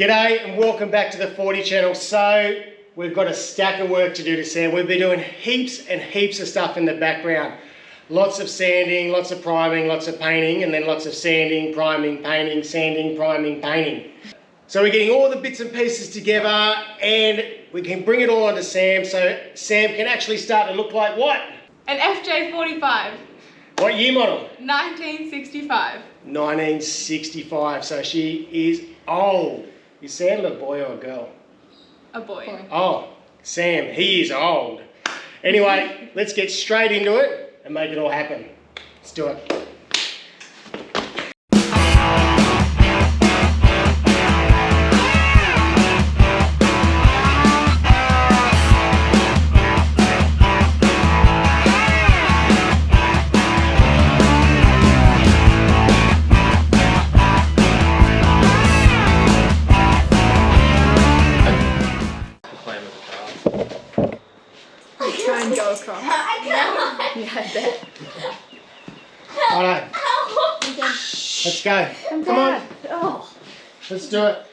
G'day and welcome back to the 40 channel. So we've got a stack of work to do to Sam. We've been doing heaps and heaps of stuff in the background. Lots of sanding, lots of priming, lots of painting, and then lots of sanding, priming, painting, sanding, priming, painting. So we're getting all the bits and pieces together and we can bring it all onto Sam so Sam can actually start to look like what? An FJ45. What year model? 1965. 1965, so she is old. Is Sam a boy or a girl? A boy. Oh, Sam, he is old. Anyway, let's get straight into it and make it all happen. Let's do it. Try and go across. Yeah, I bet. Alright, let's go. Come on, Oh. let's do it.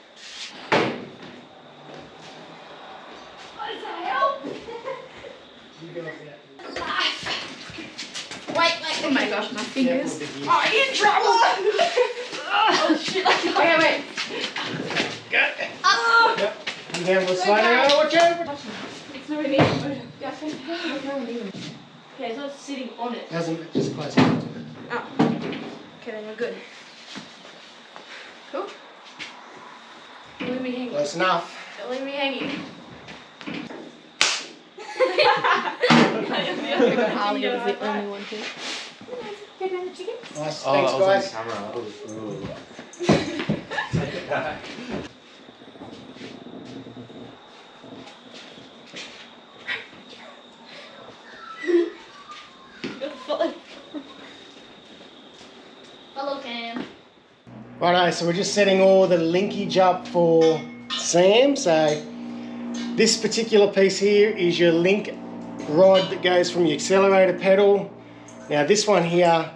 Wait. Oh my gosh, my fingers. Careful, Oh, you're in trouble. Oh shit. Okay, wait. Go. Oh. Yep. Come down the slide. Oh, watch out. It's not really even. Yeah, I think it's not even. Yeah, it's not sitting on it. Doesn't, just close it. Oh. Okay, then we're good. Cool. Don't leave me hanging. Close enough. Don't leave me hanging. Harley was the only one here. Nice. Oh, Thanks, I guys. was on camera. Take it back. Hello, Cam. Righto, so we're just setting all the linkage up for Sam. So this particular piece here is your link rod that goes from your accelerator pedal. Now this one here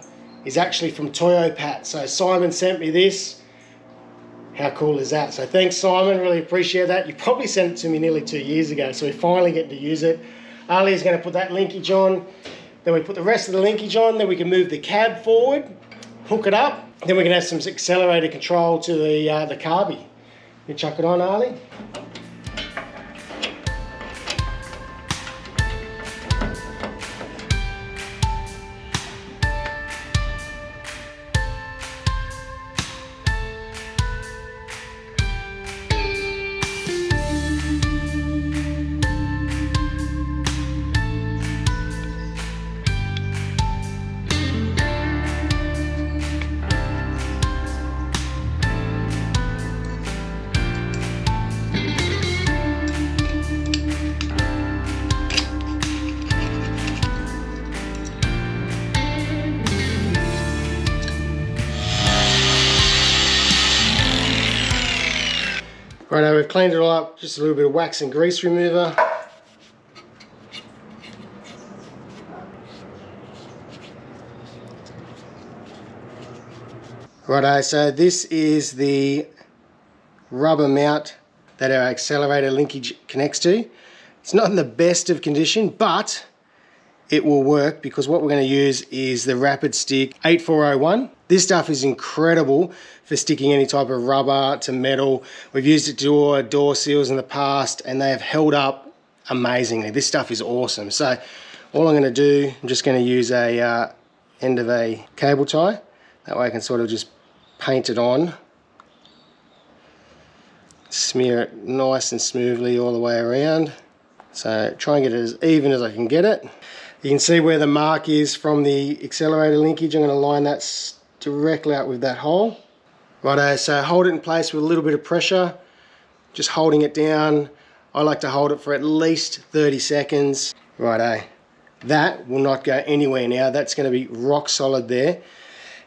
is actually from Toyopat. So Simon sent me this. How cool is that? So thanks, Simon, really appreciate that. You probably sent it to me nearly 2 years ago, so we finally get to use it. Ali is going to put that linkage on. Then we put the rest of the linkage on, then we can move the cab forward, hook it up, then we can have some accelerator control to the carby. You chuck it on, Ali. Righto, we've cleaned it all up, just a little bit of wax and grease remover. Righto, so this is the rubber mount that our accelerator linkage connects to. It's not in the best of condition, but it will work because what we're going to use is the Rapid Stick 8401. This stuff is incredible for sticking any type of rubber to metal. We've used it to do door seals in the past and they have held up amazingly. This stuff is awesome. So all I'm going to do, I'm just going to use a end of a cable tie. That way I can sort of just paint it on. Smear it nice and smoothly all the way around. So try and get it as even as I can get it. You can see where the mark is from the accelerator linkage. I'm going to line that directly out with that hole. Righto, so hold it in place with a little bit of pressure. Just holding it down. I like to hold it for at least 30 seconds. Righto, that will not go anywhere now. That's going to be rock solid there.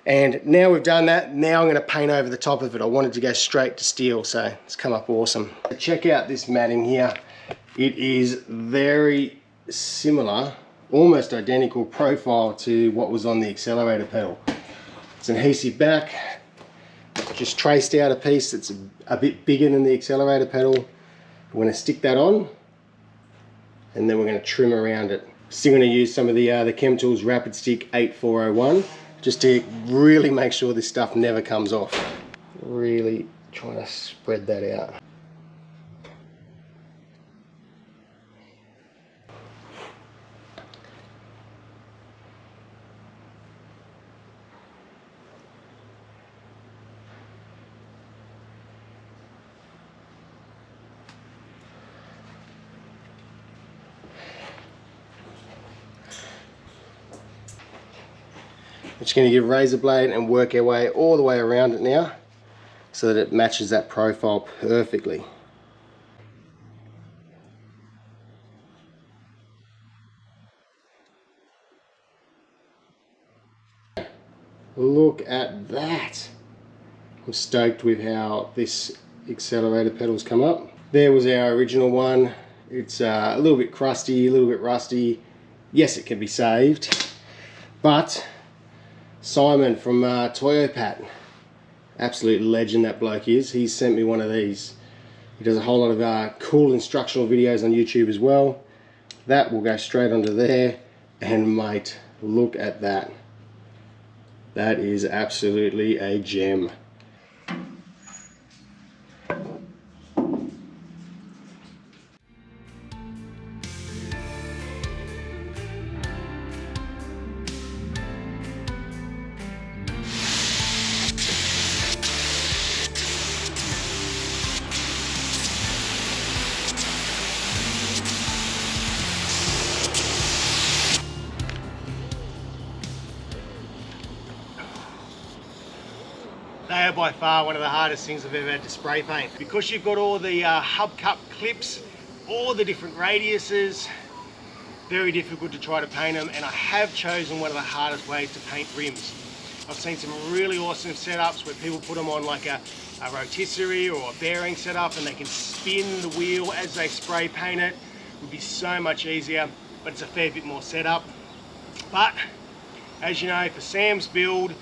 And now we've done that, now I'm going to paint over the top of it. I wanted to go straight to steel, so it's come up awesome. Check out this matting here. It is very similar, almost identical profile to what was on the accelerator pedal. It's an adhesive back, just traced out a piece that's a bit bigger than the accelerator pedal. We're going to stick that on, and then we're going to trim around it. Still going to use some of the Chem Tools Rapid Stick 8401 just to really make sure this stuff never comes off. Really trying to spread that out. We're just going to get a razor blade and work our way all the way around it now so that it matches that profile perfectly. Look at that. I'm stoked with how this accelerator pedal's come up. There was our original one. It's a little bit crusty, a little bit rusty. Yes, it can be saved, but Simon from Toyopat, absolute legend that bloke is. He's sent me one of these. He does a whole lot of cool instructional videos on YouTube as well. That will go straight onto there, and mate, look at that. That is absolutely a gem. They are by far one of the hardest things I've ever had to spray paint. Because you've got all the hubcap clips, all the different radiuses, very difficult to try to paint them, and I have chosen one of the hardest ways to paint rims. I've seen some really awesome setups where people put them on like a rotisserie or a bearing setup, and they can spin the wheel as they spray paint it. It would be so much easier, but it's a fair bit more setup. But as you know, for Sam's build,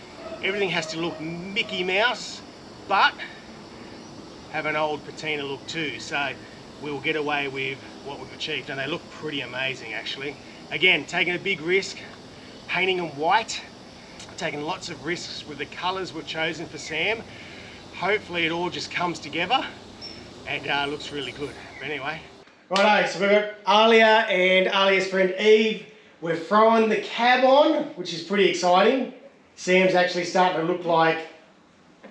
everything has to look Mickey Mouse, but have an old patina look too. So we'll get away with what we've achieved, and they look pretty amazing actually. Again, taking a big risk, painting them white, taking lots of risks with the colours we've chosen for Sam. Hopefully it all just comes together and looks really good. But anyway. Righto, so we've got Alia and Alia's friend Eve. We're throwing the cab on, which is pretty exciting. Sam's actually starting to look like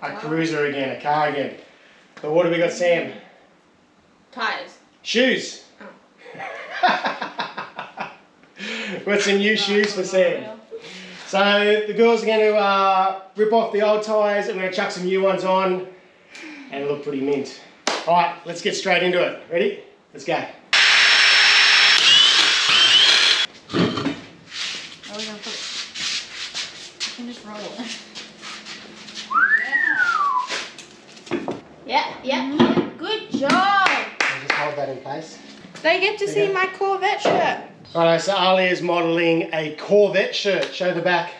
a cruiser again, a car again. But what have we got, Sam? Tyres. Shoes. Oh. Got some new shoes for Sam. So the girls are going to rip off the old tyres, and we're going to chuck some new ones on, and it'll look pretty mint. All right, let's get straight into it. Ready? Let's go. Yeah. Good job. I'll just hold that in place. They get to see my Corvette shirt. Alright, so Ali is modelling a Corvette shirt. Show the back.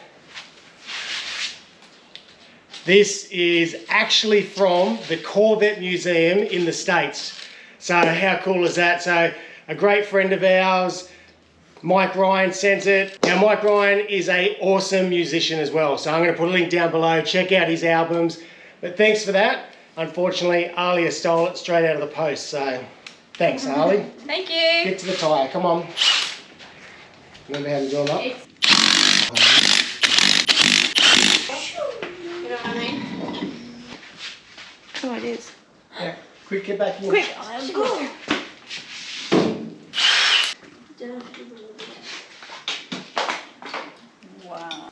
This is actually from the Corvette Museum in the States. So how cool is that? So a great friend of ours, Mike Ryan, sent it. Now Mike Ryan is an awesome musician as well. So I'm going to put a link down below. Check out his albums. But thanks for that. Unfortunately, Alia stole it straight out of the post, so thanks, Ali. Thank you. Get to the tyre, come on. Remember how to draw up? You know what I mean? Oh, it is. Yeah, quick, get back in. Quick, I'll go. Wow.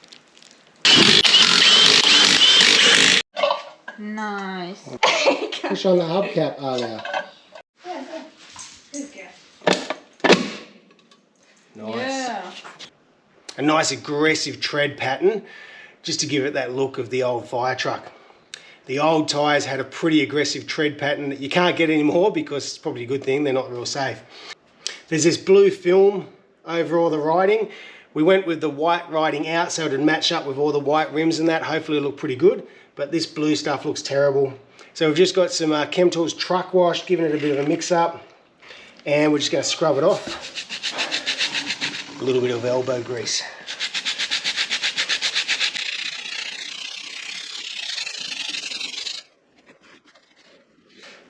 Nice. Push on the hubcap, Alia. Nice. Yeah. A nice aggressive tread pattern, just to give it that look of the old fire truck. The old tyres had a pretty aggressive tread pattern that you can't get anymore because it's probably a good thing, they're not real safe. There's this blue film over all the writing. We went with the white writing out so it would match up with all the white rims and that. Hopefully it'll look pretty good. but this blue stuff looks terrible. So we've just got some Chemtools truck wash, giving it a bit of a mix up, and we're just going to scrub it off. A little bit of elbow grease.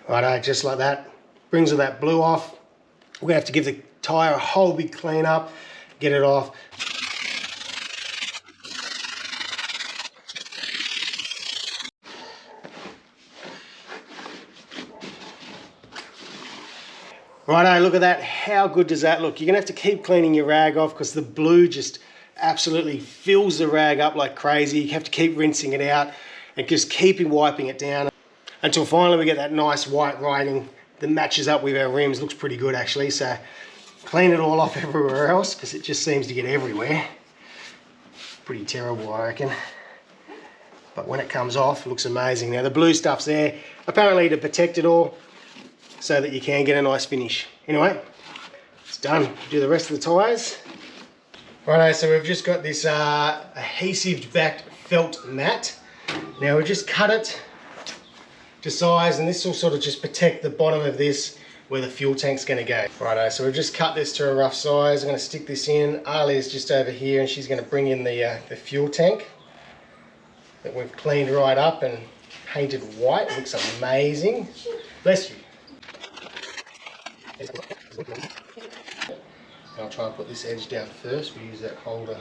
Righto, just like that. Brings all that blue off. We're going to have to give the tyre a whole big clean up, get it off. Righto, look at that. How good does that look? You're going to have to keep cleaning your rag off because the blue just absolutely fills the rag up like crazy. You have to keep rinsing it out and just keep wiping it down until finally we get that nice white writing that matches up with our rims. Looks pretty good actually. So clean it all off everywhere else because it just seems to get everywhere. Pretty terrible, I reckon. But when it comes off, it looks amazing. Now the blue stuff's there apparently to protect it all, so that you can get a nice finish. Anyway, it's done. Do the rest of the tyres. Righto, so we've just got this adhesive backed felt mat. Now we've just cut it to size, and this will sort of just protect the bottom of this where the fuel tank's going to go. Righto, so we've just cut this to a rough size. I'm going to stick this in. Ali's just over here and she's going to bring in the fuel tank that we've cleaned right up and painted white. It looks amazing. Bless you. I'll try and put this edge down first. We use that holder.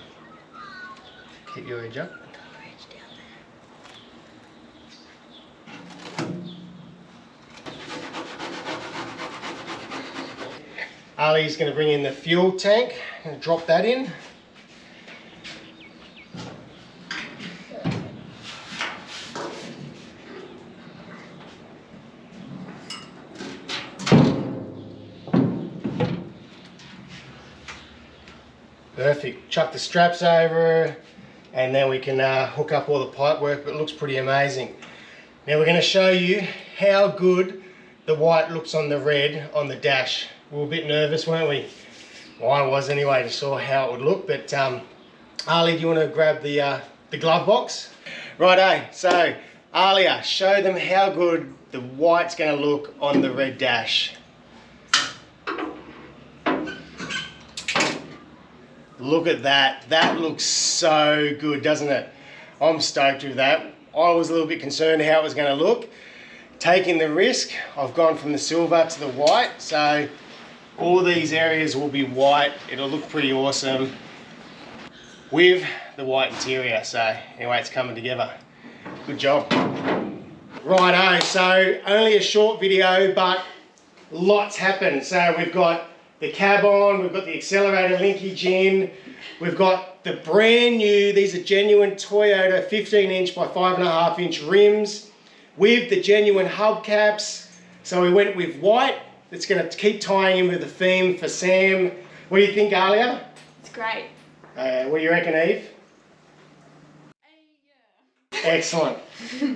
Keep your edge up. Ali's going to bring in the fuel tank and drop that in. Perfect. Chuck the straps over and then we can hook up all the pipe work, but it looks pretty amazing. Now we're going to show you how good the white looks on the red on the dash. We were a bit nervous, weren't we? Well, I was anyway, to saw how it would look, but Ali, do you want to grab the glove box? Righto, so Alia, show them how good the white's going to look on the red dash. Look at that. That looks so good, doesn't it? I'm stoked with that. I was a little bit concerned how it was going to look. Taking the risk, I've gone from the silver to the white. So all these areas will be white. It'll look pretty awesome with the white interior. So anyway, it's coming together. Good job. Righto, so only a short video, but lots happened. So we've got the cab on, we've got the accelerator linkage in, we've got the brand new, these are genuine Toyota 15-inch by 5.5-inch rims with the genuine hubcaps. So we went with white. It's going to keep tying in with the theme for Sam. What do you think, Alia? It's great. What do you reckon, Eve? Yeah. Excellent.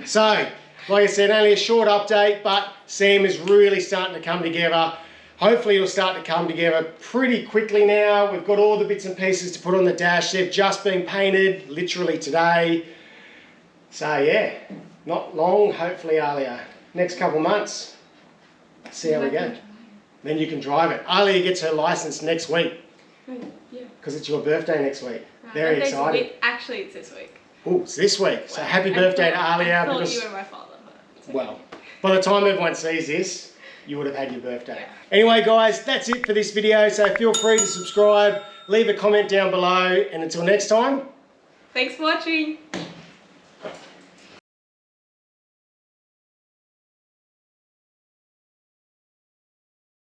So, like I said, only a short update, but Sam is really starting to come together. Hopefully it'll start to come together pretty quickly now. We've got all the bits and pieces to put on the dash. They've just been painted literally today. So yeah, not long, hopefully, Alia. Next couple months, see how we go. Then you can drive it. Alia gets her license next week. Yeah. Because it's your birthday next week. Very exciting. Actually, it's this week. Oh, it's this week. So happy birthday to Alia. I thought because, you were my father. But well, by the time everyone sees this, you would have had your birthday. Anyway, guys, that's it for this video. So feel free to subscribe, leave a comment down below, and until next time. Thanks for watching.